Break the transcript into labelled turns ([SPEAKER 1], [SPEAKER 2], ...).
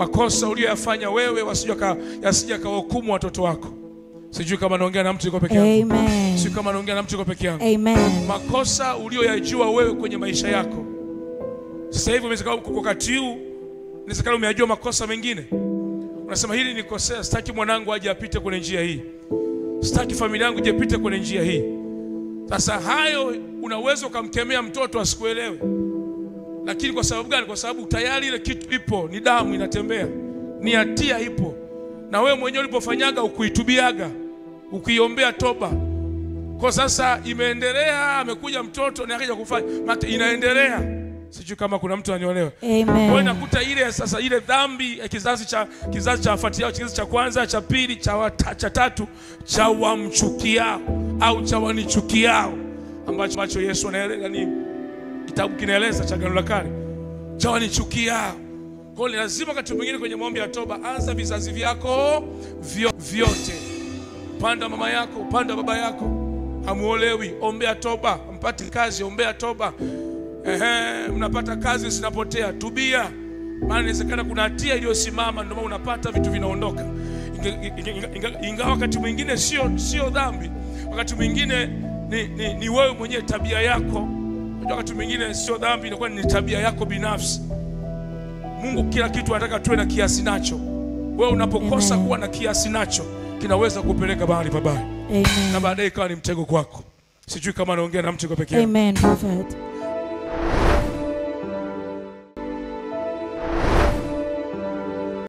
[SPEAKER 1] makosa uliyoyafanya wewe yasije kawahukumu watoto wako. Sijui kama naongea na mtu yuko peke yangu.
[SPEAKER 2] Amen.
[SPEAKER 1] Sijui kama naongea na mtu yuko peke yangu.
[SPEAKER 2] Amen.
[SPEAKER 1] Makosa uliyoyajua wewe kwenye maisha yako. Sasa hivi umesema wakati huu inawezekana umeyajua makosa mengine. Unasema hili nikosea, sitaki mwanangu aje apite kwenye njia hii. Sitaki familia yangu ije apite kwenye njia hii. Sasa hayo unaweza kumkemea mtoto asikuelewe. Lakini kwa sababu gani? Kwa sababu tayari ile kitu ipo, ni damu inatembea. Ni hatia ipo. Na wewe mwenyewe ulipofanyaga ukuitubiaga, ukiombea toba. Kwa sasa imeendelea, amekuja mtoto na akaja kufanya, mate inaendelea. Sijui kama kuna mtu ananielewa.
[SPEAKER 2] Amen.
[SPEAKER 1] Kwa inakuta ile sasa ile dhambi ya kizazi cha wafuatiao, kizazi cha kwanza, cha pili, cha tatu, cha wamchukiao au cha wanichukiao, ambacho Yesu anaeleza, ni kitabu kinaeleza cha Agano la Kale, cha wanichukiao. Kwa hiyo lazima wakati mwingine kwenye maombi ya toba, anza vizazi vyako vyote. Upande wa mama yako, upande wa baba yako, hamuolewi, ombea toba. Mpati kazi, ombea toba. Mnapata kazi zinapotea, tubia. Maana inawezekana kuna hatia iliyosimama, ndio maana unapata vitu vinaondoka. Ingawa wakati mwingine sio dhambi. Wakati mwingine ni wewe mwenyewe, tabia yako. Wakati mwingine sio dhambi, inakuwa ni tabia yako binafsi. Mungu kila kitu anataka tuwe na kiasi nacho. Wewe unapokosa kuwa na kiasi nacho, kinaweza kupeleka bahari pabaya.
[SPEAKER 2] Amen.
[SPEAKER 1] Na baadaye ikawa ni mtego kwako. Sijui kama naongea na mtu yuko peke yake.
[SPEAKER 2] Amen, prophet.